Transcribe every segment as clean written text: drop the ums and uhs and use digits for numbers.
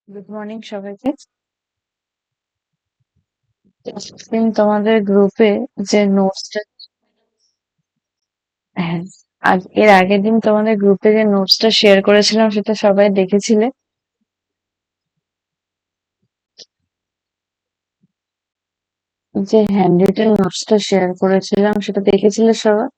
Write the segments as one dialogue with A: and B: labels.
A: Good morning সবাইকে। দিন তোমাদের গ্রুপে যে নোটসটা, হ্যাঁ, এর আগের দিন তোমাদের গ্রুপে যে নোটসটা শেয়ার করেছিলাম সেটা সবাই দেখেছিলে? যে হ্যান্ড রিটেন নোটসটা শেয়ার করেছিলাম সেটা দেখেছিলে সবাই?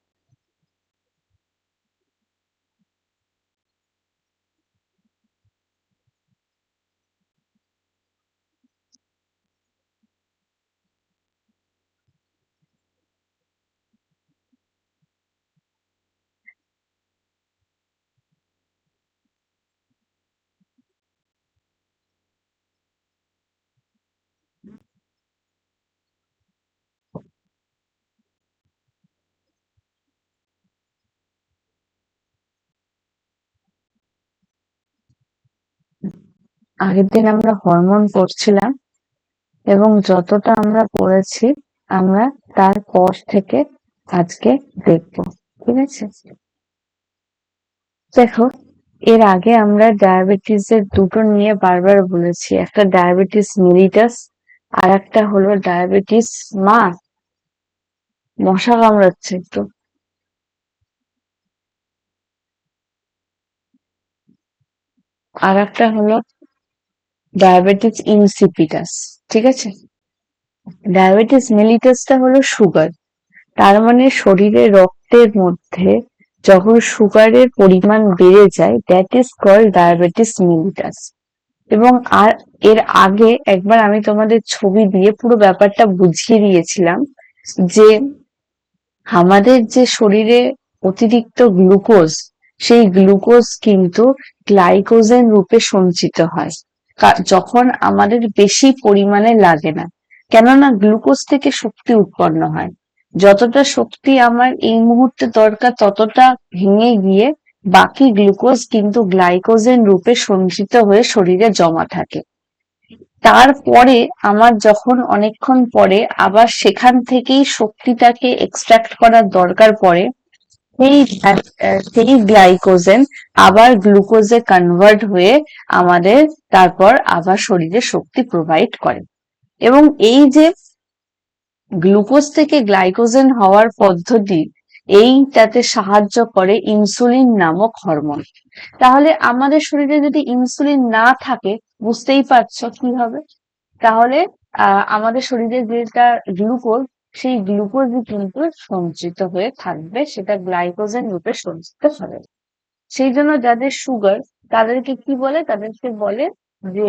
A: আগের দিন আমরা হরমোন পড়ছিলাম এবং যতটা আমরা পড়েছি আমরা তারপর থেকে আজকে দেখবো। ঠিক আছে? দেখো, এর আগে আমরা ডায়াবেটিস এর দুটো নিয়ে বারবার বলেছি, একটা ডায়াবেটিস মিলিটাস আর একটা হলো ডায়াবেটিস মা। মশা কামড়াচ্ছে একটু। আর একটা হলো ডায়াবেটিস ইনসিপিটাস। ঠিক আছে? ডায়াবেটিস মিলিটাসটা হলো সুগার। তার মানে শরীরে রক্তের মধ্যে যখন সুগারের পরিমাণ বেড়ে যায়, that is called diabetes mellitus. এবং আর এর আগে একবার আমি তোমাদের ছবি দিয়ে পুরো ব্যাপারটা বুঝিয়ে দিয়েছিলাম যে আমাদের যে শরীরে অতিরিক্ত গ্লুকোজ, সেই গ্লুকোজ কিন্তু গ্লাইকোজেন রূপে সঞ্চিত হয় যখন আমাদের বেশি পরিমাণে লাগে না। কেননা গ্লুকোজ থেকে শক্তি উৎপন্ন হয়। যতটা শক্তি আমার এই মুহূর্তে দরকার ততটা ভেঙে গিয়ে বাকি গ্লুকোজ কিন্তু গ্লাইকোজেন রূপে সঞ্চিত হয়ে শরীরে জমা থাকে। তারপরে আমার যখন অনেকক্ষণ পরে আবার সেখান থেকেই শক্তিটাকে এক্সট্রাক্ট করার দরকার পড়ে, সেই সেই গ্লাইকোজেন আবার গ্লুকোজে কনভার্ট হয়ে আমাদের তারপর আবার শরীরে শক্তি প্রোভাইড করে। এবং এই যে গ্লুকোজ থেকে গ্লাইকোজেন হওয়ার পদ্ধতি, এইটাতে সাহায্য করে ইনসুলিন নামক হরমোন। তাহলে আমাদের শরীরে যদি ইনসুলিন না থাকে, বুঝতেই পারছো কি হবে। তাহলে আমাদের শরীরে যেটা গ্লুকোজ, সেই গ্লুকোজই কিন্তু সঞ্চিত হয়ে থাকবে, সেটা গ্লাইকোজেন রূপে সঞ্চিত হবে। সেই জন্য যাদের সুগার, তাদেরকে কি বলে, তাদেরকে বলে যে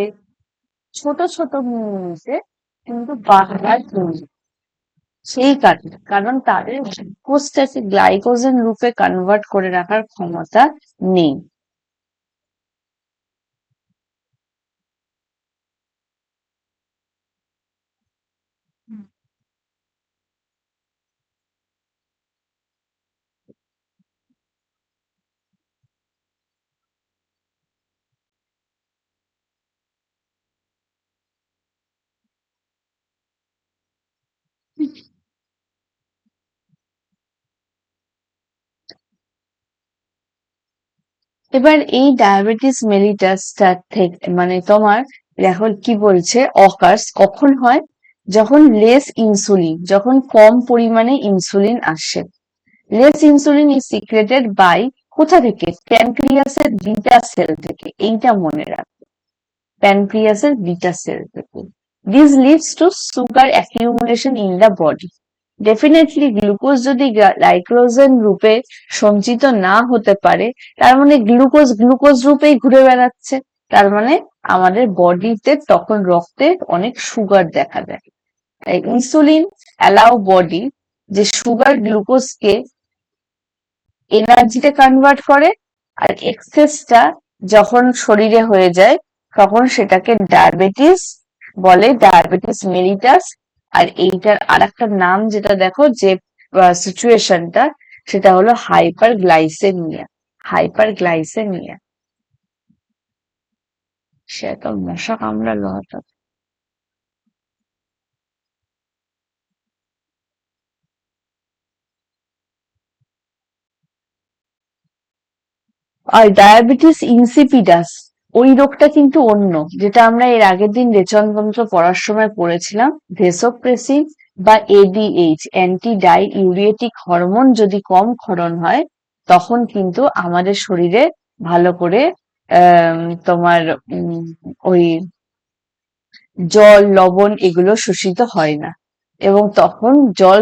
A: ছোট ছোট মিনিটে কিন্তু বাংলার তৈরি। সেই কারণে, কারণ তাদের গ্লুকোজটাকে গ্লাইকোজেন রূপে কনভার্ট করে রাখার ক্ষমতা নেই। এবার এই ডায়াবেটিস মেলিটাসটা থেকে মানে তোমার এখন কি বলছে, অকার্স কখন হয়, যখন লেস ইনসুলিন, যখন কম পরিমাণে ইনসুলিন আসে। Less insulin is secreted by, কোথা থেকে, প্যানক্রিয়াসের বিটা সেল থেকে, এইটা মনে রাখ, প্যানক্রিয়াসের বিটা সেল থেকে। This leads to sugar accumulation in the body. Definitely glucose যদি গ্লাইকোজেন রূপে সঞ্চিত না হতে পারে, তার মানে গ্লুকোজ গ্লুকোজ রূপেই ঘুরে বেড়াচ্ছে। তার মানে আমাদের বডিতে তখন রক্তে অনেক সুগার দেখা দেয়। ইনসুলিন অ্যালাউ বডি যে সুগার গ্লুকোজকে এনার্জিতে কনভার্ট করে, আর এক্সেসটা যখন শরীরে হয়ে যায় তখন সেটাকে ডায়াবেটিস বলে, ডায়াবেটিস মেলিটাস। আর এইটার আর একটা নাম যেটা দেখো যে সিচুয়েশনটা, সেটা হলো হাইপার গ্লাইসেমিয়া। Hyperglycaemia. সে তো মশা কামড়ালো হঠাৎ। আর ডায়াবেটিস ইনসিপিডাস, ওই রোগটা কিন্তু অন্য, যেটা আমরা এর আগের দিন রেচনতন্ত্র পড়ার সময় পড়েছিলাম। ভেসোপ্রেসিন বা এডিএইচ, অ্যান্টি ডাই ইউরিয়েটিক হরমোন যদি কম ক্ষরণ হয়, তখন কিন্তু আমাদের শরীরে ভালো করে তোমার ওই জল, লবণ এগুলো শোষিত হয় না। এবং তখন জল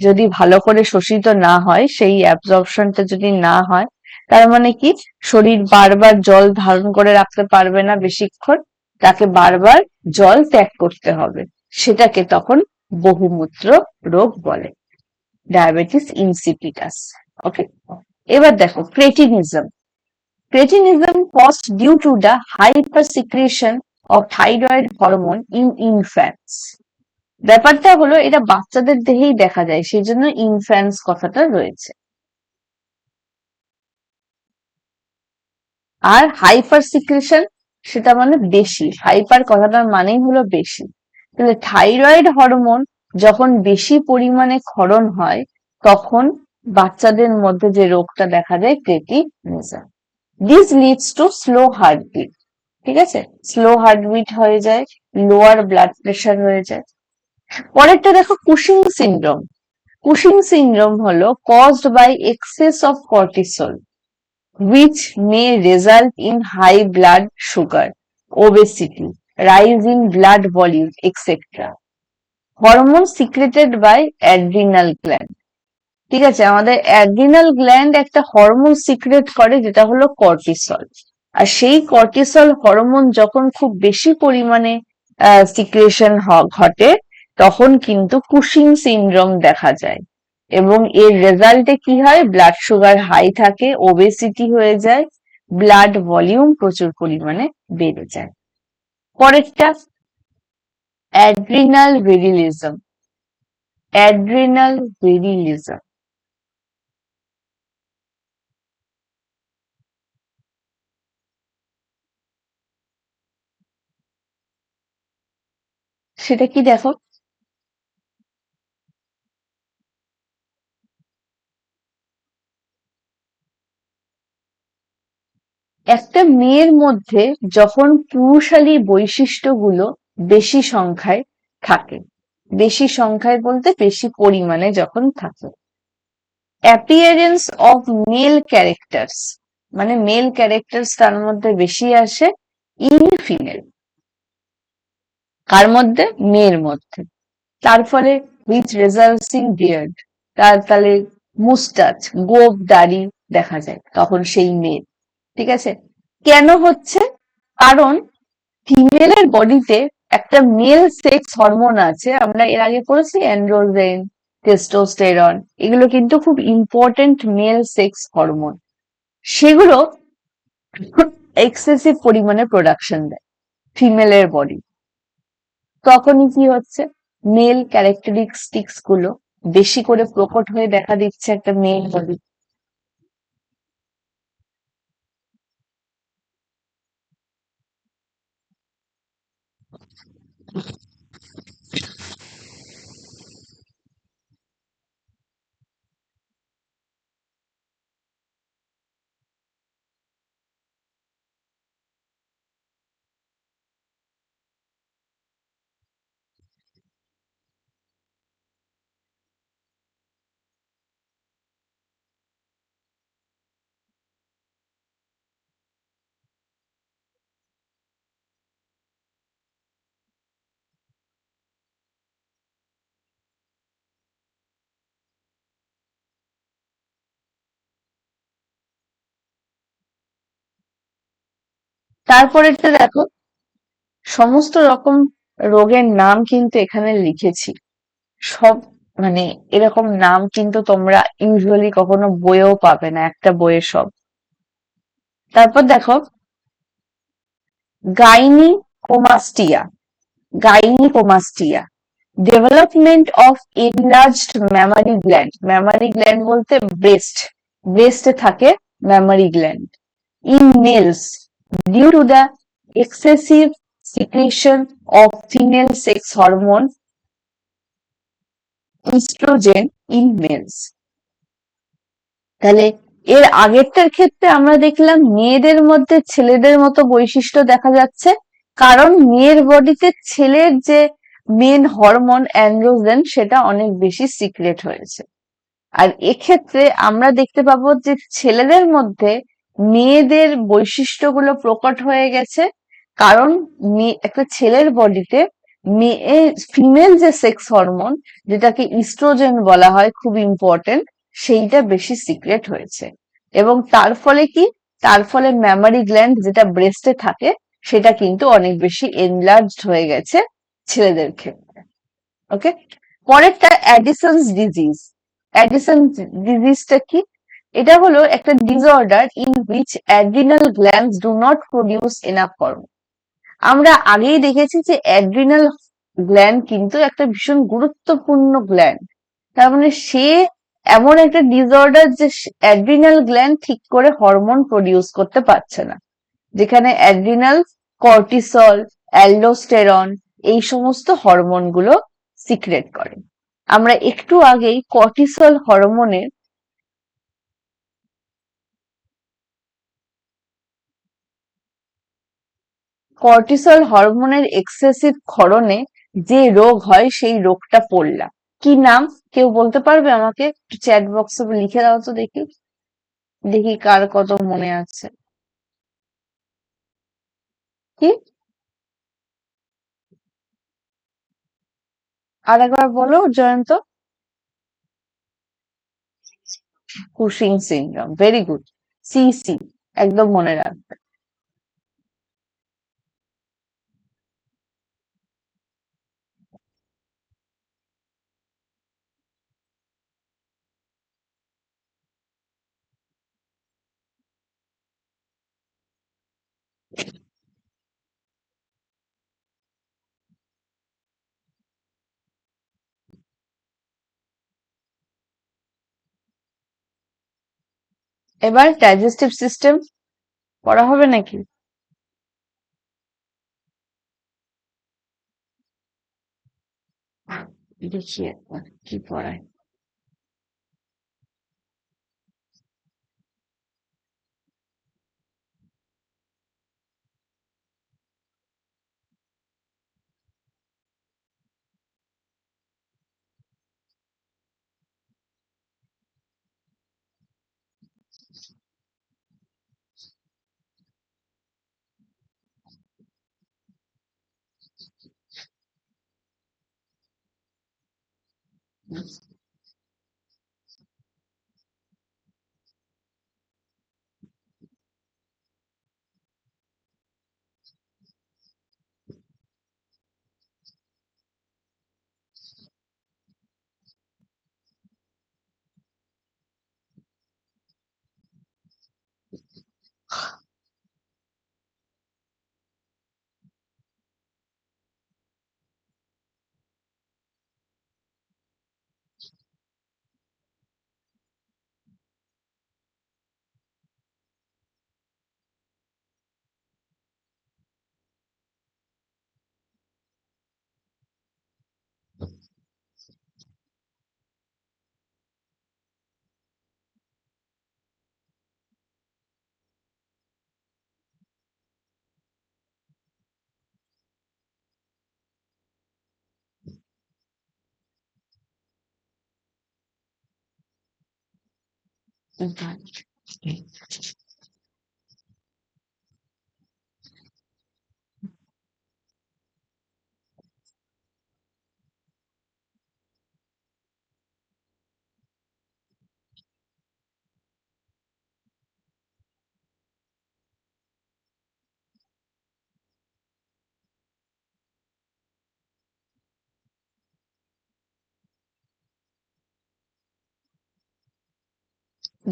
A: যদি ভালো করে শোষিত না হয়, সেই অ্যাবজর্পশনটা যদি না হয়, তার মানে কি, শরীর বারবার জল ধারণ করে রাখতে পারবে না বেশিক্ষণ, তাকে বারবার জল ত্যাগ করতে হবে। সেটাকে তখন বহুমূত্র রোগ বলে, ডায়াবেটিস ইনসিপিটাস। ওকে, এবার দেখো cretinism. Cretinism caused due to the hypersecretion of thyroid hormone in infants. ব্যাপারটা হলো এটা বাচ্চাদের দেহেই দেখা যায়, সেই জন্য ইনফ্যান্টস কথাটা রয়েছে। আর হাইপার সিক্রেশন, সেটা মানে বেশি। হাইপার কথাটার মানেই হলো বেশি। তাহলে থাইরয়েড হরমোন যখন বেশি পরিমাণে ক্ষরণ হয়, তখন বাচ্চাদের মধ্যে যে রোগটা দেখা যায়, cretinism. This leads two slow heartbeat. ঠিক আছে, স্লো হার্টবিট হয়ে যায়, লোয়ার ব্লাড প্রেশার হয়ে যায়। পরেরটা দেখো কুশিং সিনড্রোম। কুশিং সিনড্রোম হলো caused by excess of cortisol, which may result in high blood sugar, obesity, rise in blood volume, etc. Hormone secreted by adrenal gland. ঠিক আছে, আমাদের অ্যাড্রিনাল গ্ল্যান্ড একটা hormone secret করে, যেটা হলো cortisol. আর সেই cortisol hormone যখন খুব বেশি পরিমাণে সিক্রেশন ঘটে, তখন কিন্তু কুশিং সিনড্রোম দেখা যায়। এবং এর রেজাল্টে কি হয়, ব্লাড সুগার হাই থাকে, ওবেসিটি হয়ে যায়, ব্লাড ভলিউম প্রচুর পরিমাণে বেড়ে যায়। পরেরটা অ্যাড্রিনাল ভিরিলিজম। অ্যাড্রিনাল ভিরিলিজম সেটা কি দেখো, একটা মেয়ের মধ্যে যখন পুরুষালী বৈশিষ্ট্যগুলো বেশি সংখ্যায় থাকে, বেশি সংখ্যায় বলতে বেশি পরিমাণে যখন থাকে। অ্যাপিয়ারেন্স অফ মেল ক্যারেক্টার্স, মানে মেল ক্যারেক্টার্স তার মধ্যে বেশি আসে, ইন ফিমেল। কার মধ্যে? মেয়ের মধ্যে। তার ফলে হুইচ রেজাল্টস ইন বিয়ার্ড, তাহলে মুস্টাচ, গোঁফ দাড়ি দেখা যায় তখন সেই মেয়ে। ঠিক আছে, কেন হচ্ছে? কারণ ফিমেলের বডিতে একটা মেল সেক্স হরমোন আছে, আমরা এর আগে পড়েছি অ্যান্ড্রোজেন, টেস্টোস্টেরন, এগুলো কিন্তু খুব ইম্পর্টেন্ট মেল সেক্স হরমোন। সেগুলো এক্সেসিভ পরিমাণে প্রোডাকশন দেয় ফিমেলের বডি। তখনই কি হচ্ছে, মেল ক্যারেক্টারিস্টিক্স গুলো বেশি করে প্রকট হয়ে দেখা দিচ্ছে একটা মেল বডি। তারপরেরটা দেখো, সমস্ত রকম রোগের নাম কিন্তু এখানে লিখেছি। সব মানে এরকম নাম কিন্তু তোমরা ইউজুয়ালি কখনো বইয়েও পাবে না, একটা বইয়ে সব। তারপর দেখো gynaecomastia. Gynaecomastia, development of enlarged mammary gland. Mammary gland বলতে ব্রেস্ট, ব্রেস্টে থাকে mammary gland. In males due to the excessive secretion of female sex hormone estrogen in males. তাহলে এর আগেরটার ক্ষেত্রে আমরা দেখলাম মেয়েদের মধ্যে ছেলেদের মতো বৈশিষ্ট্য দেখা যাচ্ছে, কারণ মেয়ের বডিতে ছেলের যে মেন হরমোন অ্যান্ড্রোজেন সেটা অনেক বেশি সিক্রেট হয়েছে। আর এক্ষেত্রে আমরা দেখতে পাবো যে ছেলেদের মধ্যে মেয়েদের বৈশিষ্ট্যগুলো প্রকট হয়ে গেছে, কারণ একটা ছেলের বডিতে মেয়ে ফিমেল যে সেক্স হরমোন, যেটাকে ইস্ট্রোজেন বলা হয়, খুব ইম্পর্টেন্ট, সেইটা বেশি সিক্রেট হয়েছে। এবং তার ফলে কি, তার ফলে ম্যামারি গ্ল্যান্ড যেটা ব্রেস্টে থাকে সেটা কিন্তু অনেক বেশি এনলার্জড হয়ে গেছে ছেলেদের ক্ষেত্রে। ওকে, পরেরটা অ্যাডিসনস ডিজিজ। অ্যাডিসন ডিজিজটা কি? এটা হলো একটা disorder in which adrenal glands do not produce enough hormone. আমরা আগেই দেখেছি যে অ্যাড্রিনাল গ্ল্যান্ড কিন্তু একটা ভীষণ গুরুত্বপূর্ণ গ্ল্যান্ড। তার মানে সে এমন একটা ডিসঅর্ডার যে অ্যাড্রিনাল গ্ল্যান্ড ঠিক করে হরমোন প্রডিউস করতে পারছে না, যেখানে অ্যাড্রিনাল, কর্টিসল, অ্যালডোস্টেরন এই সমস্ত হরমোন গুলো সিক্রেট করে। আমরা একটু আগেই কর্টিসল হরমোনের এক্সেসিভ ক্ষরণে যে রোগ হয় সেই রোগটা পড়লাম। কি নাম কেউ বলতে পারবে আমাকে? একটু চ্যাট বক্সে লিখে দাও তো দেখি, দেখি কার কত মনে আছে। কি? আর একবার বলো Jayanta. Cushing syndrome, very good. CC, একদম মনে রাখবে। এবার ডাইজেস্টিভ সিস্টেম পড়া হবে নাকি? দেখি একবার কি পড়ায়।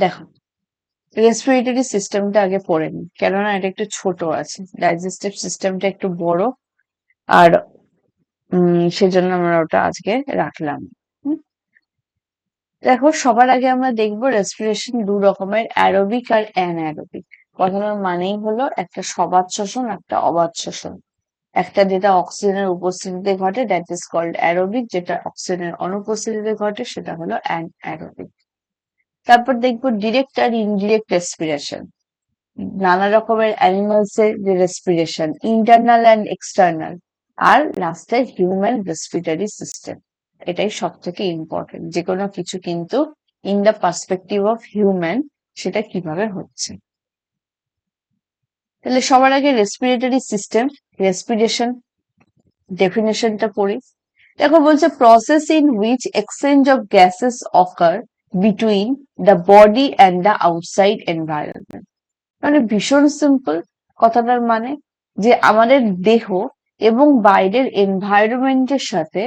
A: দেখো, রেসপিরেটরি সিস্টেমটা আগে পড়ে নি, কেননা এটা একটু ছোট আছে। ডাইজেস্টিভ সিস্টেমটা একটু বড়, আর সেজন্য আমরা ওটা আজকে রাখলাম। হুম, দেখো, সবার আগে আমরা দেখবো রেসপিরেশন দু রকমের, অ্যারোবিক আর অ্যানারোবিক। কথাটার মানেই হলো একটা সবাত শ্বসন, একটা অবাত শ্বসন। একটা যেটা অক্সিজেনের উপস্থিতিতে ঘটে, দ্যাট ইজ কল্ড অ্যারোবিক। যেটা অক্সিজেনের অনুপস্থিতিতে ঘটে সেটা হলো অ্যানারোবিক। তারপর দেখবো ডিরেক্ট আর ইনডিরেক্ট রেসপিরেশন, নানা রকমের অ্যানিমালস এর যে রেসপিরেশন, ইন্টারনাল অ্যান্ড এক্সটার্নাল, আর লাস্টে হিউম্যান রেসপিরেটরি সিস্টেম। এটাই সব থেকে ইম্পর্টেন্ট, যে কোনো কিছু কিন্তু in the perspective of human সেটা কিভাবে হচ্ছে। তাহলে সবার আগে রেসপিরেটরি সিস্টেম, রেসপিরেশন ডেফিনেশনটা পড়ি। দেখো বলছে process in which exchange of gases ochre between the body and the outside environment. মানে ভীষণ সিম্পল কথাটার মানে, যে আমাদের দেহ এবং বাইরের এনভায়রনমেন্টের সাথে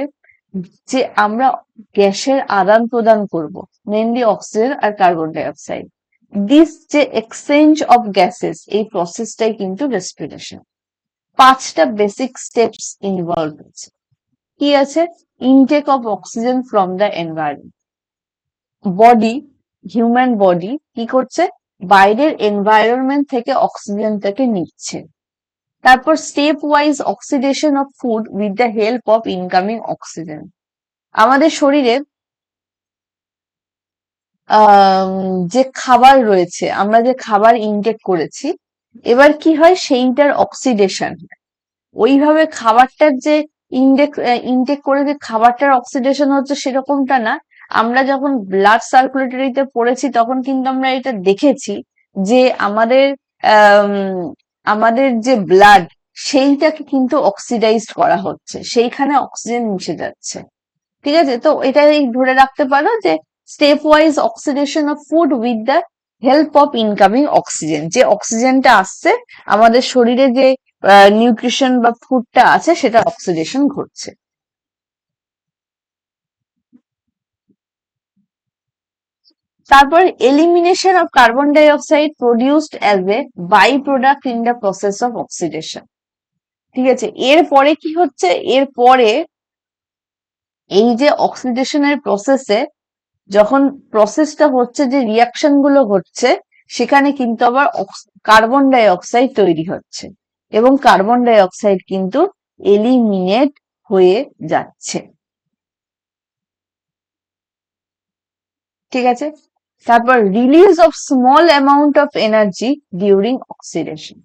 A: যে আমরা গ্যাসের আদান প্রদান করব, মেনলি অক্সিজেন আর কার্বন ডাই অক্সাইড, দিস যে এক্সচেঞ্জ অফ গ্যাসেস, এই প্রসেসটাই কিন্তু রেসপিরেশন। 5টা বেসিক স্টেপস ইনভলভ আছে। কি আছে? Intake of oxygen from the environment, body, human body কি করছে? বাইরের এনভায়রনমেন্ট থেকে অক্সিজেনটাকে নিচ্ছে। তারপর step wise oxidation of food with the help of incoming oxygen. আমাদের শরীরে যে খাবার রয়েছে, আমরা যে খাবার ইনটেক করেছি, এবার কি হয় সেইটার অক্সিডেশন। ওইভাবে খাবারটার যে ইনটেক করে যে খাবারটার অক্সিডেশন হচ্ছে সেরকমটা না। আমরা যখন ব্লাড সার্কুলেটরিতে পড়েছি তখন কিন্তু আমরা এটা দেখেছি যে আম, আমাদের যে ব্লাড, সেইটাকে কিন্তু অক্সিডাইজড করা হচ্ছে, সেইখানে অক্সিজেন মিশে যাচ্ছে। ঠিক আছে, তো এটাই ধরে রাখতে পারো যে step wise oxidation of food with the help of incoming oxygen, যে অক্সিজেনটা আসছে আমাদের শরীরে, যে নিউট্রিশন বা ফুডটা আছে সেটা অক্সিডেশন ঘটছে। তারপর elimination of carbon dioxide produced as a by product in the process of oxidation. ঠিক আছে, এরপরে কি হচ্ছে? এরপরে এই যে অক্সিডেশনের প্রসেসে যখন প্রসেসটা হচ্ছে, যে রিয়াকশন গুলো ঘটছে, সেখানে কিন্তু আবার কার্বন ডাই অক্সাইড তৈরি হচ্ছে এবং কার্বন ডাই অক্সাইড কিন্তু এলিমিনেট হয়ে যাচ্ছে। ঠিক আছে, তারপর release of small amount of energy during oxidation.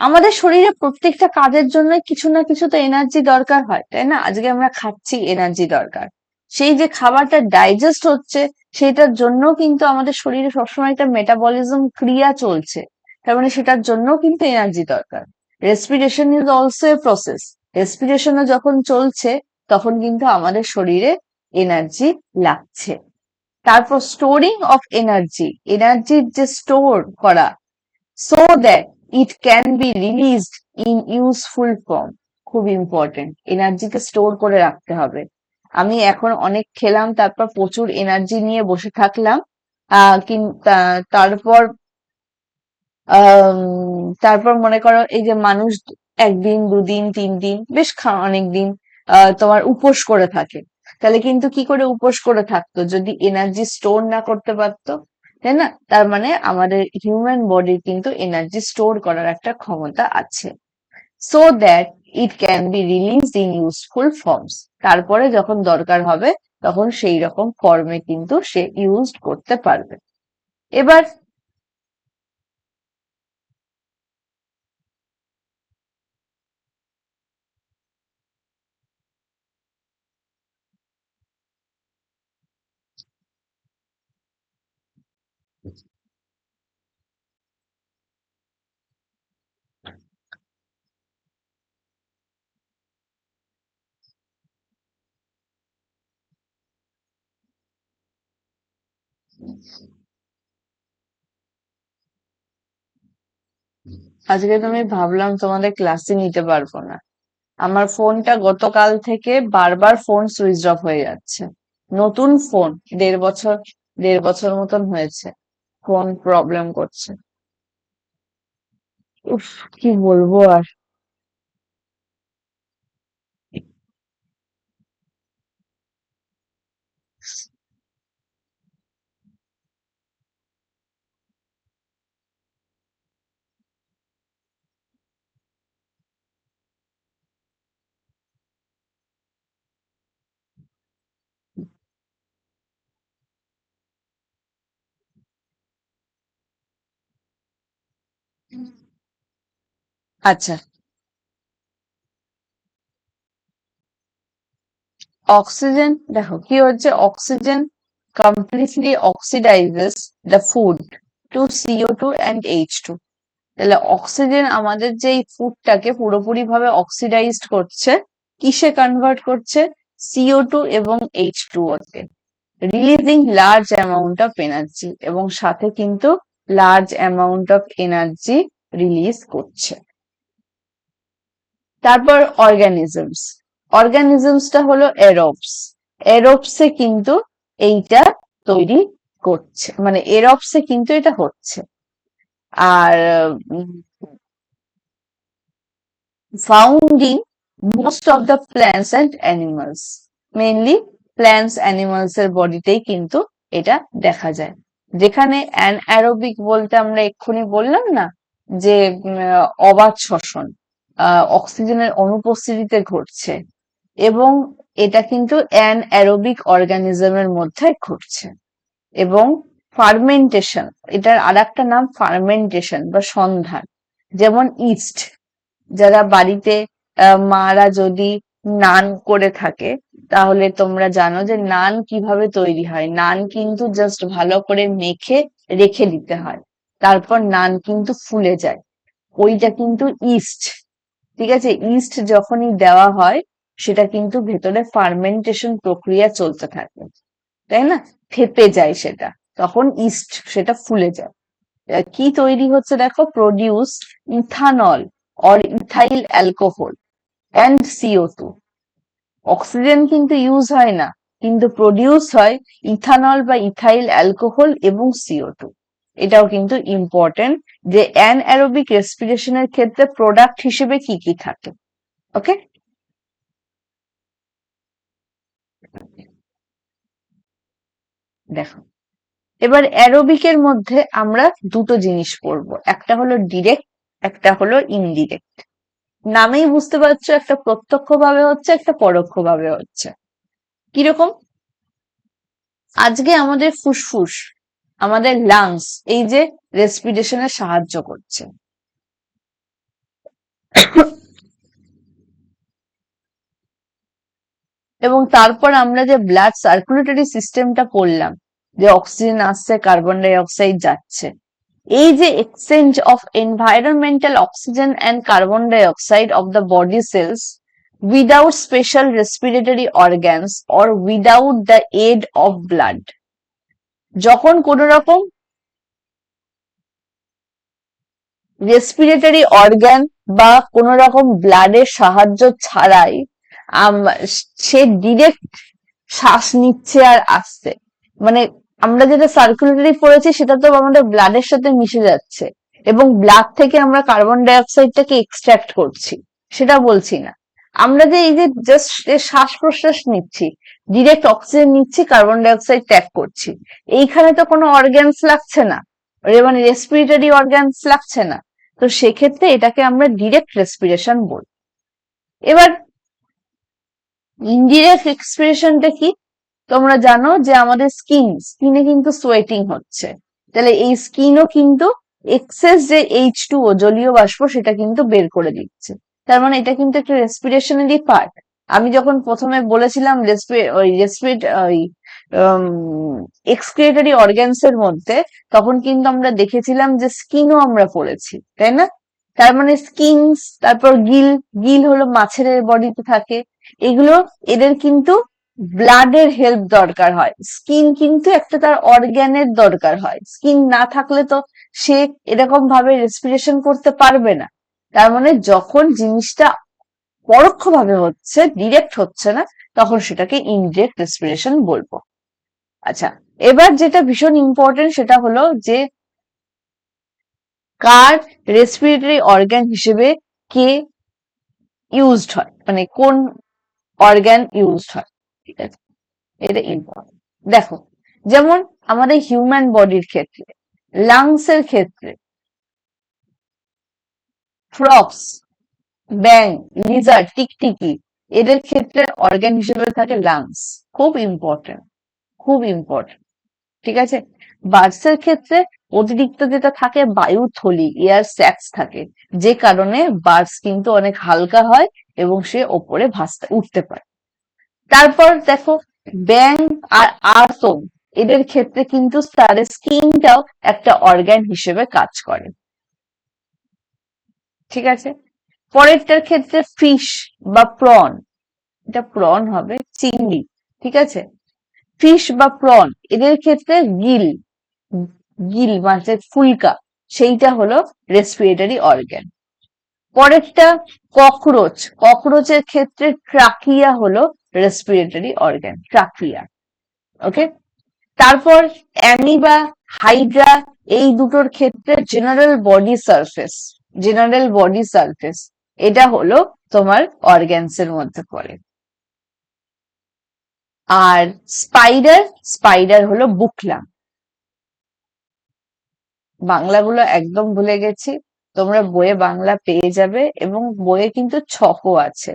A: আমাদের শরীরে প্রত্যেকটা কাজের জন্য কিছু না কিছু তো এনার্জি দরকার হয়, তাই না? আজকে আমরা খাচ্ছি, এনার্জি দরকার। সেই যে খাবারটা ডাইজেস্ট হচ্ছে, সেটার জন্য কিন্তু আমাদের শরীরে সবসময় একটা মেটাবলিজম ক্রিয়া চলছে, তার মানে সেটার জন্য কিন্তু এনার্জি দরকার। Respiration is also a process. রেসপিরেশনও যখন চলছে তখন কিন্তু আমাদের শরীরে এনার্জি লাগছে। তারপর স্টোরিং অফ এনার্জি, এনার্জির যে স্টোর করা, so that it can be released in useful form. খুব ইম্পর্টেন্ট, এনার্জিকে স্টোর করে রাখতে হবে। আমি এখন অনেক খেলাম, তারপর প্রচুর এনার্জি নিয়ে বসে থাকলাম, তারপর তারপর মনে করো এই যে মানুষ একদিন, দুদিন, 3 দিন, বেশ অনেকদিন তোমার উপোস করে থাকে, তাহলে কিন্তু কি করে উপোস করে থাকতো যদি এনার্জি স্টোর না করতে পারতো? তাই না? তার মানে আমাদের হিউম্যান বডির কিন্তু এনার্জি স্টোর করার একটা ক্ষমতা আছে, so that it can be released in useful forms. তারপরে যখন দরকার হবে তখন সেই রকম ফর্মে কিন্তু সে ইউজ করতে পারবে। এবার আজকে তো আমি ভাবলাম তোমাদের ক্লাসে নিতে পারবো না, আমার ফোনটা গতকাল থেকে বারবার ফোন সুইচ অফ হয়ে যাচ্ছে। নতুন ফোন, 1.5 বছর, 1.5 বছর মতন হয়েছে, ফোন প্রবলেম করছে। উফ, কি বলবো আর। আচ্ছা, অক্সিজেন দেখো কি হচ্ছে, oxygen completely oxidises the food to CO2 and H2। তাহলে অক্সিজেন আমাদের যে এই ফুডটাকে পুরোপুরি ভাবে অক্সিডাইজড করছে, কিসে কনভার্ট করছে? CO2 এবং H2O তে, releasing large amount of energy, এবং সাথে কিন্তু large amount of energy release করছে। তারপর অর্গানিজমস, অর্গানিজমসটা হলো এরোবস, এরোবসে কিন্তু এইটা তৈরি করছে, মানে এরোবসে কিন্তু এটা হচ্ছে। আর found in most of the plants and animals, mainly plants animals এর বডিতেই কিন্তু এটা দেখা যায়। যেখানে অ্যানারোবিক বলতে আমরা এক্ষুনি বললাম না যে অবাধ শ্বসন অক্সিজেনের অনুপস্থিতিতে ঘটছে, এবং এটা কিন্তু অ্যানঅ্যারোবিক অর্গানিজমের মধ্যে ঘটছে। এবং ফার্মেন্টেশন, এটার আরেকটা নাম ফার্মেন্টেশন বা সন্ধান। যেমন ইস্ট, যারা বাড়িতে মারা যদি নান করে থাকে, তাহলে তোমরা জানো যে নান কিভাবে তৈরি হয়। নান কিন্তু জাস্ট ভালো করে মেখে রেখে দিতে হয়, তারপর নান কিন্তু ফুলে যায়, ওইটা কিন্তু ইস্ট। ঠিক আছে, ইস্ট যখনই দেওয়া হয় সেটা কিন্তু ভেতরে ফার্মেন্টেশন প্রক্রিয়া চলতে থাকে, তাই না? ফেপে যায় সেটা, তখন ইস্ট সেটা ফুলে যায়। কি তৈরি হচ্ছে দেখো, produce ethanol or ethyl alcohol and CO2। Oxygen কিন্তু ইউজ হয় না, কিন্তু প্রডিউস হয় ইথানল বা ইথাইল অ্যালকোহল এবং CO2। এটাও কিন্তু ইম্পর্টেন্ট যে অ্যানঅ্যারোবিক রেসপিরেশনের ক্ষেত্রে প্রোডাক্ট হিসেবে কি কি থাকে। ওকে, দেখো এবার অ্যারোবিকের মধ্যে আমরা দুটো জিনিস পড়বো, একটা হলো ডিরেক্ট, একটা হলো ইনডিরেক্ট। নামেই বুঝতে পারছো, একটা প্রত্যক্ষ ভাবে হচ্ছে, একটা পরোক্ষ ভাবে হচ্ছে। কিরকম? আজকে আমাদের ফুসফুস, আমাদের লাংস, এই যে রেসপিরেশনে সাহায্য করছে। এবং তারপর আমরা যে ব্লাড সার্কুলেটরি সিস্টেমটা পড়লাম, যে অক্সিজেন আসছে, কার্বন ডাই অক্সাইড যাচ্ছে, এই যে exchange of environmental oxygen and carbon dioxide of the body cells without special respiratory organs or without the aid of blood. যখন কোন রকম রেসপিরেটরি অর্গান বা কোন রকম ব্লাডের সাহায্য ছাড়াই সে ডিরেক্ট শ্বাস নিচ্ছে আর আসছে, মানে আমরা যেটা সার্কুলেটরি পড়েছি সেটা তো আমাদের ব্লাডের সাথে মিশে যাচ্ছে, এবং ব্লাড থেকে আমরা কার্বন ডাই অক্সাইডটাকে এক্সট্রাক্ট করছি, সেটা বলছি না। আমরা যে এই যে জাস্ট শ্বাস প্রশ্বাস নিচ্ছি, ডিরেক্ট অক্সিজেন নিচ্ছি, কার্বন ডাই অক্সাইড ত্যাগ করছি, এইখানে তো কোনো অর্গানস লাগছে না, মানে রেসপিরেটরি অর্গানস লাগছে না। তো সেক্ষেত্রে এটাকে আমরা ডিরেক্ট রেসপিরেশন বলি। এবার ইনডিরেক্ট এক্সপিরেশনটা কি? তোমরা জানো যে আমাদের স্কিনে কিন্তু সোয়েটিং হচ্ছে, তাহলে এই স্কিনও কিন্তু এক্সেস যে H2O জলীয় বাষ্প সেটা কিন্তু বের করে দিচ্ছে। তার মানে এটা কিন্তু একটা রেসপিরেশনেরই পার্ট। আমি যখন প্রথমে বলেছিলাম ওই এক্সক্রিয়েটরি অর্গানস এর মধ্যে, তখন কিন্তু আমরা দেখেছিলাম যে স্কিনও আমরা পড়েছি, তাই না? তার মানে স্কিন, তারপর গিল, গিল হলো মাছের বডিতে থাকে, এগুলো, এদের কিন্তু ব্লাডের হেল্প দরকার হয়। স্কিন কিন্তু একটা তার অর্গ্যানের দরকার হয়, স্কিন না থাকলে তো সে এরকম ভাবে রেসপিরেশন করতে পারবে না। তার মানে যখন জিনিসটা পরোক্ষভাবে হচ্ছে, ডিরেক্ট হচ্ছে না, তখন সেটাকে ইনডিরেক্ট রেসপিরেশন বলবো। আচ্ছা, এবার যেটা ভীষণ ইম্পর্টেন্ট সেটা হলো যে কার রেসপিরেটরি অর্গান হিসেবে কে ইউজড হয়, মানে কোন অর্গান ইউজড হয়। ঠিক আছে, এটা ইম্পর্টেন্ট। দেখো, যেমন আমাদের হিউম্যান বডির ক্ষেত্রে, লাংস এর ক্ষেত্রে ফ্রক্স, ব্যাং, লিজার্ড, টিকটিকি, এদের ক্ষেত্রে অর্গান হিসেবে থাকে লাংস। খুব ইম্পর্টেন্ট, খুব ইম্পর্টেন্ট। ঠিক আছে, বার্ডস এর ক্ষেত্রে অতিরিক্ত যেটা থাকে বায়ুর থলি, এয়ার স্যাক্স থাকে, যে কারণে বার্ডস কিন্তু অনেক হালকা হয় এবং সে ওপরে ভাসতে উঠতে পারে। তারপর দেখো ব্যাং আর আর্থম, এদের ক্ষেত্রে কিন্তু তাদের স্কিনটাও একটা অর্গান হিসেবে কাজ করে। ঠিক আছে, পরেরটার ক্ষেত্রে ফিশ বা প্রন, এটা প্রন হবে, চিংড়ি। ঠিক আছে, ফিশ বা প্রন এদের ক্ষেত্রে গিল, গিল মাছের ফুলকা, সেইটা হলো রেসপিরেটরি অর্গান। পরেরটা ককরোচ, ককরোচের ক্ষেত্রে ট্রাকিয়া হলো রেসপিরেটরি অর্গান, ট্রাকিয়া। ওকে, তারপর অ্যামিবা, হাইড্রা, এই দুটোর ক্ষেত্রে general body surface, general body surface এটা হলো তোমার অর্গ্যানস এর মধ্যে পড়ে। আর স্পাইডার, স্পাইডার হলো বুকলা। বাংলাগুলো একদম ভুলে গেছি, তোমরা বইয়ে বাংলা পেয়ে যাবে এবং বইয়ে কিন্তু ছকও আছে।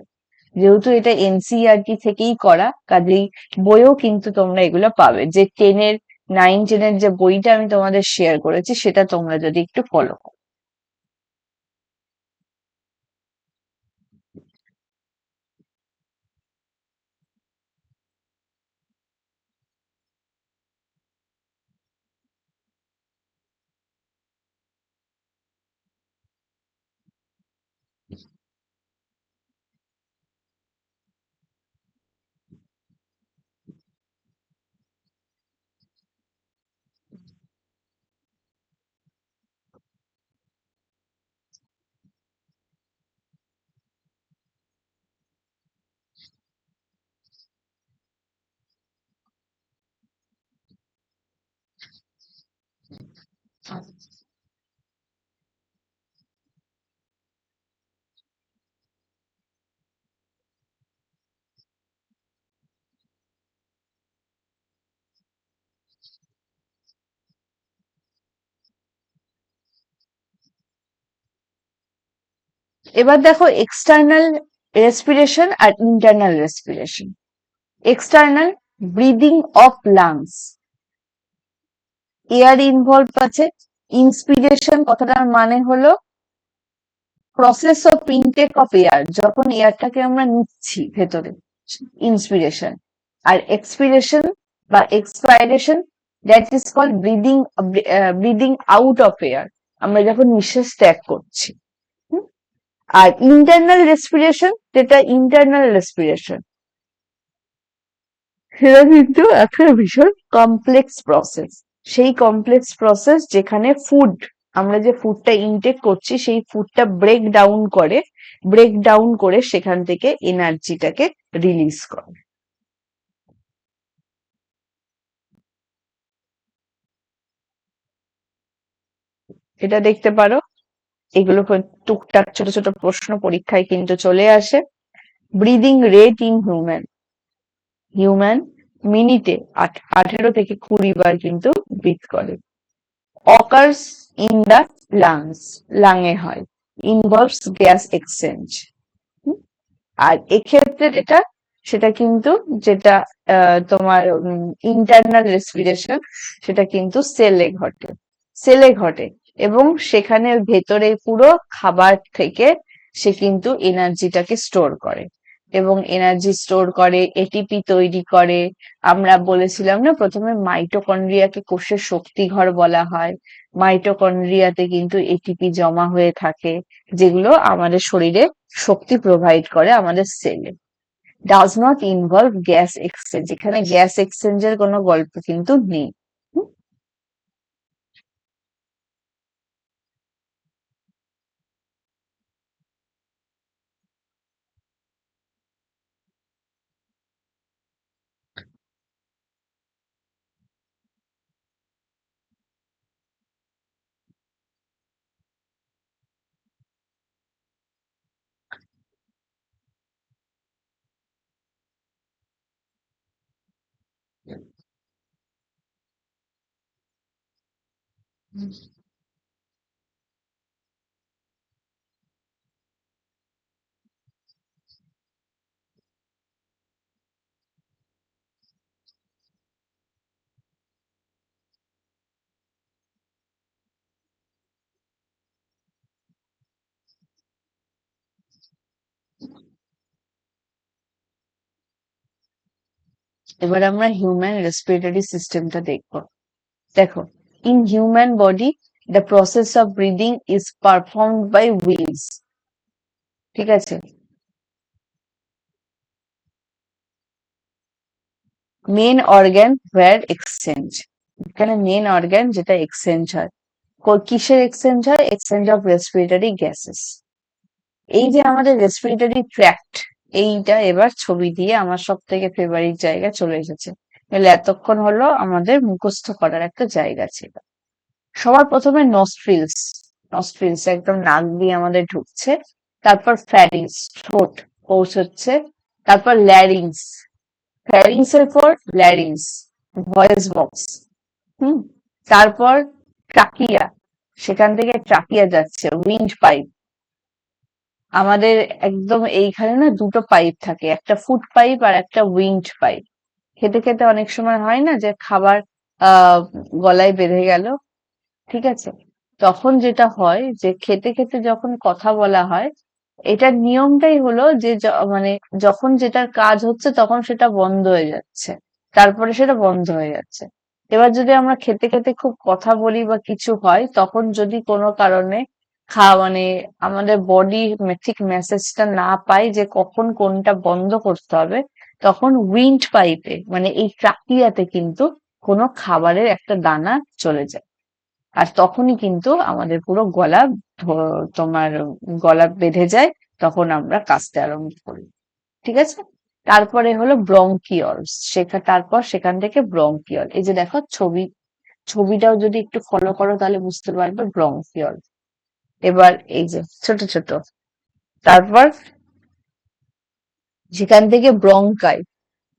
A: যেহেতু এটা এনসিইআরটি থেকেই করা, কাজেই বইয়েও কিন্তু তোমরা এগুলো পাবে। যে 9-10 যে বইটা আমি তোমাদের শেয়ার করেছি সেটা তোমরা যদি একটু ফলো করো। এবার দেখো এক্সটার্নাল রেসপিরেশন আর internal respiration. External, breathing of lungs, air involve আছে। ইন্সপিরেশন কথাটার মানে হলো process of intake of air, যখন এয়ারটাকে আমরা নিচ্ছি ভেতরে, ইন্সপিরেশন। আর এক্সপিরেশন বা expiration, that is called breathing, breathing out of air, আমরা যখন নিঃশ্বাস ত্যাগ করছি। হুম? আর ইন্টারনাল রেসপিরেশন, যেটা ইন্টারনাল রেসপিরেশন, সেটা কিন্তু একটা ভীষণ কমপ্লেক্স প্রসেস। সেই কমপ্লেক্স প্রসেস যেখানে ফুড, আমরা যে ফুডটা ইনটেক করছি সেই ফুডটা ব্রেক ডাউন করে সেখান থেকে এনার্জিটাকে রিলিজ করে। এটা দেখতে পারো, এগুলো টুকটাক ছোট ছোট প্রশ্ন পরীক্ষায় কিন্তু চলে আসে। Breathing rate in human, human মিনিটে 18 থেকে 20 বার কিন্তু ব্রিথ করে। অকার্স ইন দ্য লাংস, লাঙে হয়। Involves gas exchange. আর এক্ষেত্রে যেটা, সেটা কিন্তু যেটা তোমার ইন্টারনাল রেসপিরেশন, সেটা কিন্তু সেলে ঘটে এবং সেখানে ভেতরে পুরো খাবার থেকে সে কিন্তু এনার্জিটাকে স্টোর করে এবং এনার্জি স্টোর করে, এটিপি তৈরি করে। আমরা বলেছিলাম না প্রথমে, মাইটোকন্ড্রিয়াকে কোষের শক্তিঘর বলা হয়। মাইটোকন্ড্রিয়াতে কিন্তু এটিপি জমা হয়ে থাকে, যেগুলো আমাদের শরীরে শক্তি প্রোভাইড করে আমাদের সেলে। Does not involve gas exchange, এখানে গ্যাস এক্সচেঞ্জের কোনো গল্প কিন্তু নেই। হুম? এবার আমরা হিউম্যান রেসপিরেটরি সিস্টেমটা দেখব। দেখো, in human body the process of breathing is performed by wings. ঠিক আছে, মেন অর্গান ওয়্যার এক্সচেঞ্জ, এখানে মেন অর্গান যেটা এক্সচেঞ্জ হয়, কিসের এক্সচেঞ্জ হয়? Exchange of respiratory gases. এই যে আমাদের রেসপিরেটরি ট্র্যাক্ট, এইটা এবার ছবি দিয়ে আমার সব থেকে ফেভারিট জায়গা চলে এসেছে। এতক্ষণ হলো আমাদের মুখস্থ করার একটা জায়গা ছিল। সবার প্রথমে নস্ট্রিলস, নস্ট্রিলস একদম নাক দিয়ে আমাদের ঢুকছে, তারপর ফ্যারিংস ঠোঁট পৌঁছচ্ছে, তারপর ল্যারিংস, ফ্যারিংস এর পর ল্যারিংস ভয়েস বক্স, হুম, তারপর ট্রাকিয়া, সেখান থেকে ট্রাকিয়া যাচ্ছে উইন্ড পাইপ। আমাদের একদম এইখানে না দুটো পাইপ থাকে, একটা ফুড পাইপ আর একটা উইন্ড পাইপ। খেতে খেতে অনেক সময় হয় না যে খাবার গলায় বেঁধে গেল, ঠিক আছে, তখন যেটা হয় যে খেতে খেতে যখন কথা বলা হয়, এটার নিয়মটাই হলো যে মানে যখন যেটার কাজ হচ্ছে তখন সেটা বন্ধ হয়ে যাচ্ছে, তারপরে সেটা বন্ধ হয়ে যাচ্ছে। এবার যদি আমরা খেতে খেতে খুব কথা বলি বা কিছু হয়, তখন যদি কোনো কারণে মানে আমাদের বডি ঠিক মেসেজটা না পায় যে কখন কোনটা বন্ধ করতে হবে, তখন উইন্ড পাইপে মানে এই ট্রাকিয়াতে কিন্তু কোনো খাবারের একটা দানা চলে যায়, আর তখনই কিন্তু আমাদের পুরো গলা তোমার গলা বেঁধে যায়, তখন আমরা কাশতে আরম্ভ করি। ঠিক আছে, তারপরে হলো ব্রঙ্কিয়লস, তারপর সেখান থেকে ব্রঙ্কিয়ল। এই যে দেখো ছবিটাও যদি একটু ফলো করো তাহলে বুঝতে পারবে ব্রঙ্কিয়ল। এবার এই যে ছোট ছোট, তারপর সেখান থেকে ব্রঙ্কাই,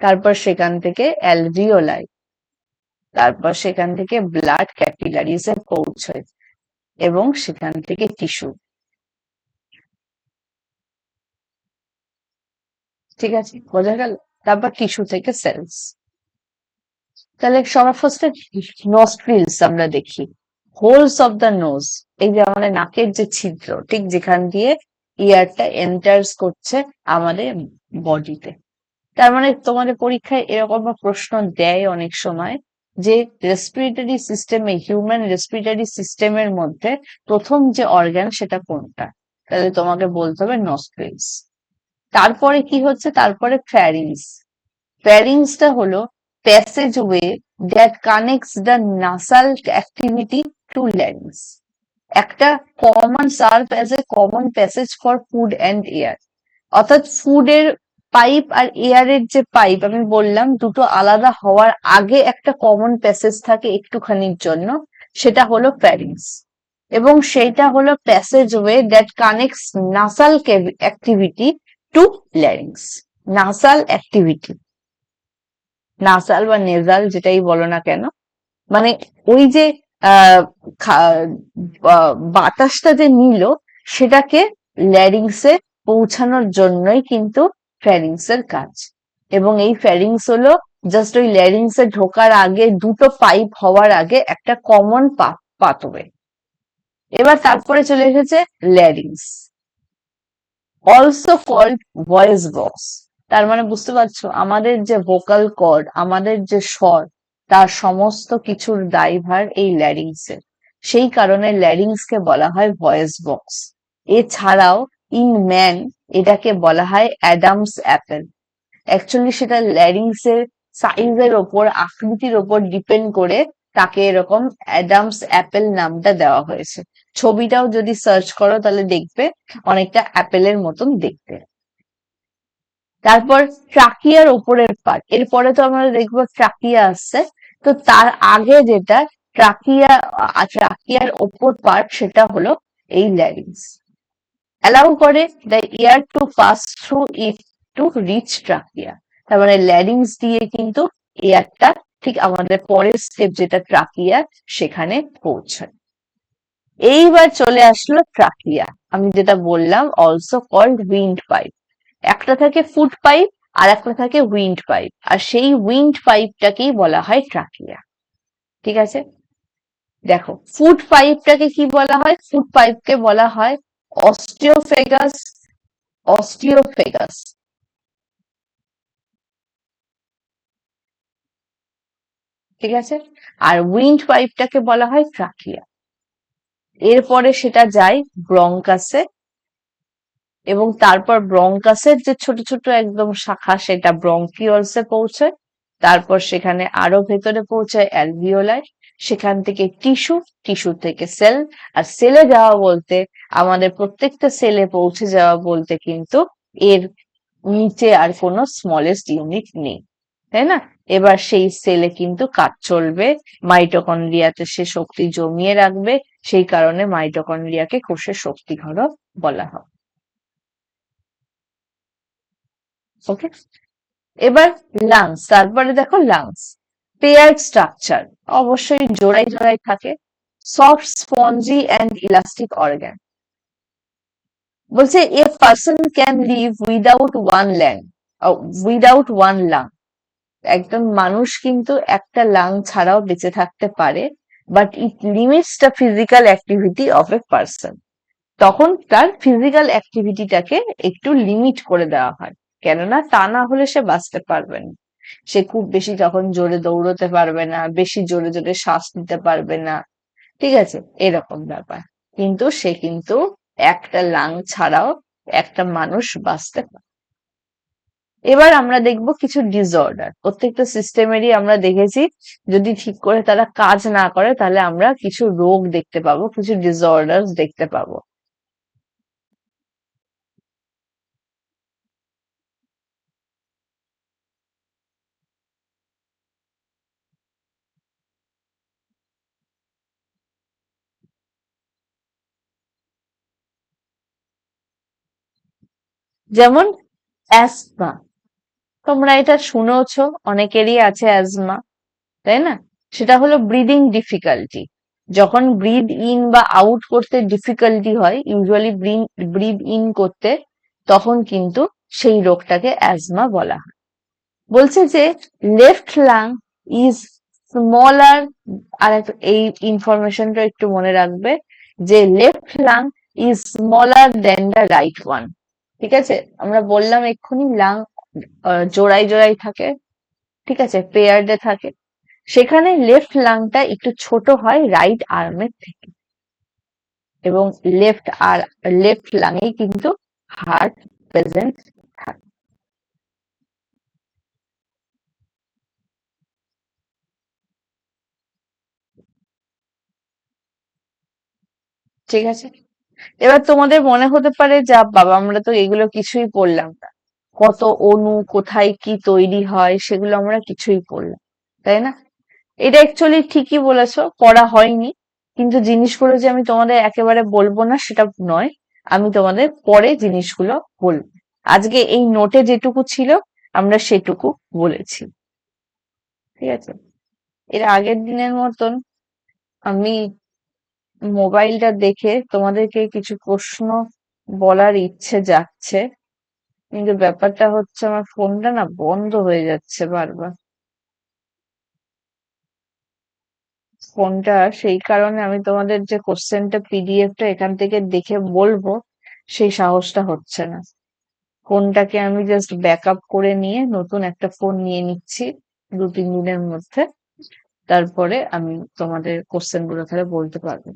A: তারপর সেখান থেকে অ্যালভিওলাই, তারপর সেখান থেকে ব্লাড ক্যাপিলারিজ এ পৌঁছয়, এবং সেখান থেকে টিস্যু। ঠিক আছে, বোঝা গেল? তারপর টিস্যু থেকে সেলস। তাহলে সবার ফার্স্টে নস্ট্রিলস আমরা দেখি, হোলস অফ দ্য নোজ, এই যে আমাদের নাকের যে ছিদ্র, ঠিক যেখান দিয়ে ইয়ারটা এন্টার্স করছে আমাদের বডিতে। তার মানে তোমাদের পরীক্ষায় এরকম প্রশ্ন দেয় অনেক সময় যে রেসপিরেটরি সিস্টেমে, হিউম্যান রেসপিরেটরি সিস্টেমের মধ্যে প্রথম যে অর্গান সেটা কোনটা, তাহলে তোমাকে বলতে হবে নস্ট্রিলস। তারপরে কি হচ্ছে? তারপরে ফ্যারিংস। ফ্যারিংসটা হলো passageway that connects the nasal activity to larynx, একটা common serve as a common passage for food and air. অর্থাৎ ফুডের পাইপ আর এয়ারের যে পাইপ আমি বললাম দুটো আলাদা হওয়ার আগে একটা কমন প্যাসেজ থাকে একটুখানির জন্য, সেটা হলো ফ্যারিংস, এবং সেইটা হলো passage way that connects nasal activity to larynx. Nasal activity, nasal বা নেজাল যেটাই বলো না কেন, মানে ওই যে আহ বাতাসটা যে নিল সেটাকে ল্যারিংসে পৌঁছানোর জন্যই কিন্তু ফ্যারিংস এর কাজ। এবং এই ফ্যারিংস হলো জাস্ট ওই ল্যারিংসে ঢোকার আগে, দুটো পাইপ হওয়ার আগে একটা কমন পাথওয়ে। এবার তারপরে চলে এসেছে larynx, also called voice box. তার মানে বুঝতে পারছো আমাদের যে ভোকাল কর্ড, আমাদের যে স্বর, তার সমস্ত কিছুর দায়ভার এই ল্যারিংসের। সেই কারণে ল্যারিংসকে বলা হয় ভয়েস বক্স। এছাড়াও ইন ম্যান এটাকে বলা হয় অ্যাডামস অ্যাপেল। অ্যাকচুয়ালি সেটা ল্যারিংসের সাইজের ওপর, আকৃতির ওপর ডিপেন্ড করে তাকে এরকম অ্যাডামস অ্যাপেল নামটা দেওয়া হয়েছে। ছবিটাও যদি সার্চ করো তাহলে দেখবে অনেকটা অ্যাপেলের মতন দেখতে। তারপর ট্রাকিয়ার ওপরের পার্ট, এরপরে তো আমরা দেখবো ট্রাকিয়া আসছে, তো তার আগে যেটা ট্রাকিয়ার ওপর পার্ট সেটা হলো এই ল্যারিংস, অ্যালাউ করে the air to pass through it to reach trachea. তার মানে ল্যারিংস দিয়ে কিন্তু এয়ারটা ঠিক আমাদের পরের স্টেপ যেটা ট্রাকিয়া, সেখানে পৌঁছায়। এইবার চলে আসলো ট্রাকিয়া, আমি যেটা বললাম অলসো কল্ড উইন্ড পাইপ। একটা থাকে ফুড পাইপ আর একটা থাকে উইন্ড পাইপ, আর সেই উইন্ড পাইপটাকেই বলা হয় ট্রাকিয়া। ঠিক আছে, দেখো ফুড পাইপটাকে কি বলা হয়? ফুড পাইপকে বলা হয় অস্টিওফেগাস, অস্টিওফেগাস। ঠিক আছে? আর উইন্ড পাইপটাকে বলা হয় ট্রাকিয়া। এরপরে সেটা যায় ব্রঙ্কাসে, এবং তারপর ব্রঙ্কাসের যে ছোট ছোট একদম শাখা সেটা ব্রঙ্কিওলসে পৌঁছায়। তারপর সেখানে আরো ভেতরে পৌঁছায় অ্যালভিওলায়। সেখান থেকে টিস্যু, টিস্যু থেকে সেল। আর সেলে যাওয়া বলতে, আমাদের প্রত্যেকটা সেলে পৌঁছে যাওয়া বলতে কিন্তু এর নিচে আর কোনো স্মলেস্ট ইউনিট নেই, তাই না? এবার সেই সেলে কিন্তু কাজ চলবে, মাইটোকন্ড্রিয়াতে সে শক্তি জমিয়ে রাখবে, সেই কারণে মাইটোকন্ড্রিয়াকে কোষের শক্তি ঘরক বলা হয়। ওকে, এবার লাংস, তারপরে দেখো লাংস পেয়ার্ড স্ট্রাকচার, অবশ্যই জোড়ায় জোড়ায় থাকে, soft spongy and elastic organ. বলছে a person can live without one lung, without one lung. একজন মানুষ কিন্তু একটা লাং ছাড়াও বেঁচে থাকতে পারে, but it limits the physical activity of a person. তখন তার ফিজিক্যাল অ্যাক্টিভিটিটাকে একটু লিমিট করে দেওয়া হয়, কেননা তা না হলে সে বাঁচতে পারবে না। সে খুব বেশি তখন জোরে দৌড়তে পারবে না, বেশি জোরে জোরে শ্বাস নিতে পারবে না, ঠিক আছে, এরকম ব্যাপার। কিন্তু সে কিন্তু একটা লাং ছাড়াও একটা মানুষ বাঁচতে পারে। এবার আমরা দেখব কিছু ডিসঅর্ডার, প্রত্যেকটা সিস্টেমেরই আমরা দেখেছি যদি ঠিক করে তারা কাজ না করে তাহলে আমরা কিছু রোগ দেখতে পাবো, কিছু ডিসঅর্ডার দেখতে পাবো। যেমন অ্যাজমা, তোমরা এটা শুনেওছো, অনেকেরই আছে অ্যাজমা, তাই না? সেটা হলো ব্রিদিং ডিফিকাল্টি। যখন ব্রিদ ইন বা আউট করতে ডিফিকাল্টি হয়, ইউজুয়ালি ব্রিদ ইন করতে, তখন কিন্তু সেই রোগটাকে অ্যাজমা বলা হয়। বলছে যে লেফট লাং ইজ স্মলার, আর এই ইনফরমেশনটা একটু মনে রাখবে, যে left lung is smaller then the right one. ঠিক আছে, আমরা বললাম এক্ষুনি লাং জোড়ায় জোড়ায় থাকে, ঠিক আছে, পেয়ার্ডে থাকে, সেখানে লেফট লাংটা একটু ছোট হয় রাইট আর্মের থেকে, এবং লেফট লাংয়ে কিন্তু হার্ট প্রেজেন্ট থাকে। ঠিক আছে, এবার তোমাদের মনে হতে পারে যা বাবা, আমরা তো এগুলো কিছুই পড়লাম না, কত অণু কোথায় কি তৈরি হয় সেগুলো আমরা কিছুই পড়লাম, তাই না? এটা অ্যাকচুয়ালি ঠিকই বলেছো, পড়া হয়নি, কিন্তু জিনিসগুলো যে আমি তোমাদের একেবারে বলবো না সেটা নয়, আমি তোমাদের পরে জিনিসগুলো বলবো। আজকে এই নোটে যেটুকু ছিল আমরা সেটুকু বলেছি, ঠিক আছে? এর আগের দিনের মতন আমি মোবাইলটা দেখে তোমাদেরকে কিছু প্রশ্ন বলার ইচ্ছে যাচ্ছে, কিন্তু ব্যাপারটা হচ্ছে আমার ফোনটা না বন্ধ হয়ে যাচ্ছে বারবার। ফোনটা, সেই কারণে আমি তোমাদের যে কোশ্চেনটা পিডিএফটা এখান থেকে দেখে বলবো সেই সাহসটা হচ্ছে না। ফোনটাকে আমি জাস্ট ব্যাকআপ করে নিয়ে নতুন একটা ফোন নিয়ে নিচ্ছি 2-3 দিনের মধ্যে, তারপরে আমি তোমাদের কোশ্চেন গুলো তাহলে বলতে পারবো।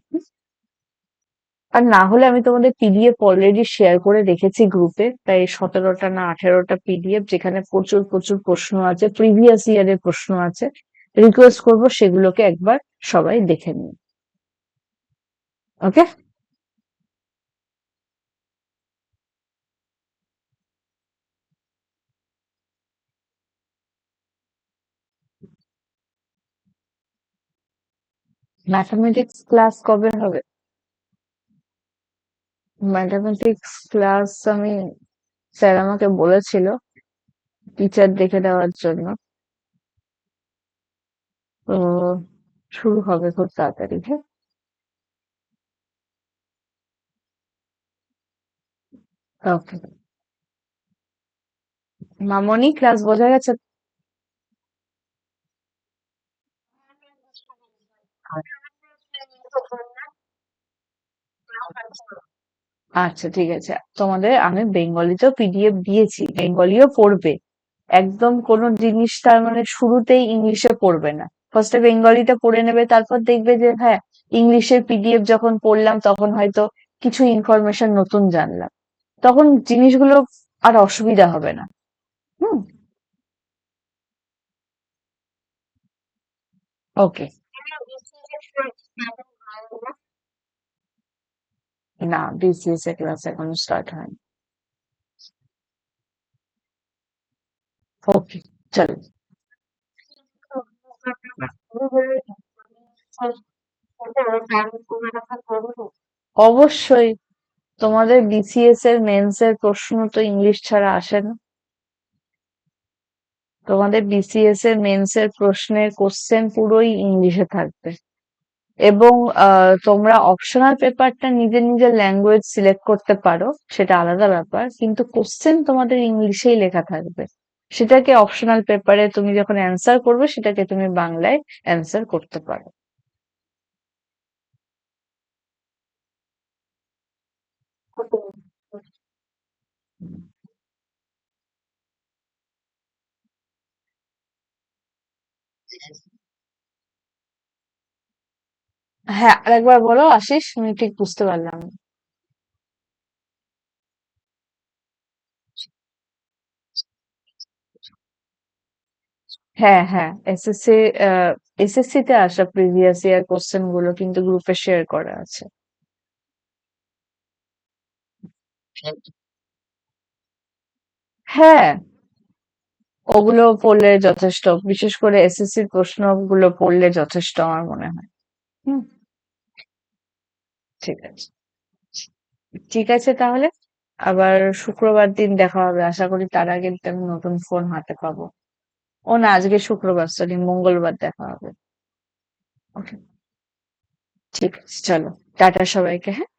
A: আর না হলে আমি তোমাদের পিডিএফ অলরেডি শেয়ার করে রেখেছি গ্রুপে, প্রায় 17টা না 18টা পিডিএফ, যেখানে প্রচুর প্রচুর প্রশ্ন আছে, প্রিভিয়াস ইয়ারের প্রশ্ন আছে। রিকোয়েস্ট করবো সেগুলোকে একবার সবাই দেখে নিন। ওকে, ম্যাথামেটিক্স ক্লাস কবে হবে? ম্যাথামেটিক্স ক্লাস আমি, স্যার আমাকে বলেছিল টিচার দেখে দেওয়ার জন্য, তো শুরু হবে খুব তাড়াতাড়ি। হ্যাঁ, ওকে মামনি, ক্লাস বোঝা গেছে? আচ্ছা ঠিক আছে, তোমাদের আমি বেঙ্গলিতেও পিডিএফ দিয়েছি, বেঙ্গলিও পড়বে, একদম কোনো জিনিস তার মানে শুরুতেই ইংলিশে পড়বে না, ফার্স্টে বেঙ্গলিটা পড়ে নেবে, তারপর দেখবে যে হ্যাঁ, ইংলিশের পিডিএফ যখন পড়লাম তখন হয়তো কিছু ইনফরমেশন নতুন জানলাম, তখন জিনিসগুলো আর অসুবিধা হবে না। হুম। ওকে। না, বিসিএস এর ক্লাস এখনো স্টার্ট হয়নি। ওকে, চলো। অবশ্যই। তোমাদের বিসিএস এর মেন্স এর প্রশ্ন তো ইংলিশ ছাড়া আসে না। তোমাদের বিসিএস এর মেন্স এর প্রশ্নের কোশ্চেন পুরোই ইংলিশে থাকবে। এবং তোমরা অপশনাল পেপারটা নিজের নিজের ল্যাঙ্গুয়েজ সিলেক্ট করতে পারো, সেটা আলাদা ব্যাপার, কিন্তু কোশ্চেন তোমাদের ইংলিশেই লেখা থাকবে। সেটাকে অপশনাল পেপারে তুমি যখন অ্যান্সার করবে সেটাকে তুমি বাংলায় অ্যান্সার করতে পারো। হ্যাঁ, আরেকবার বলো আশিস, আমি ঠিক বুঝতে পারলাম না। হ্যাঁ, হ্যাঁ, এসএসসি তে আসা প্রিভিয়াস ইয়ার কোশ্চেন গুলো কিন্তু গ্রুপে শেয়ার করা আছে। হ্যাঁ, ওগুলো পড়লে যথেষ্ট, বিশেষ করে এসএসসির প্রশ্নগুলো পড়লে যথেষ্ট আমার মনে হয়। হুম। ঠিক আছে। ঠিক আছে তাহলে, আবার শুক্রবার দিন দেখা হবে, আশা করি তার আগে আমি নতুন ফোন হাতে পাবো। ও না, আজকে শুক্রবার, সরি, মঙ্গলবার দেখা হবে। ওকে। ঠিক আছে, চলো। টাটা সবাইকে, হ্যাঁ।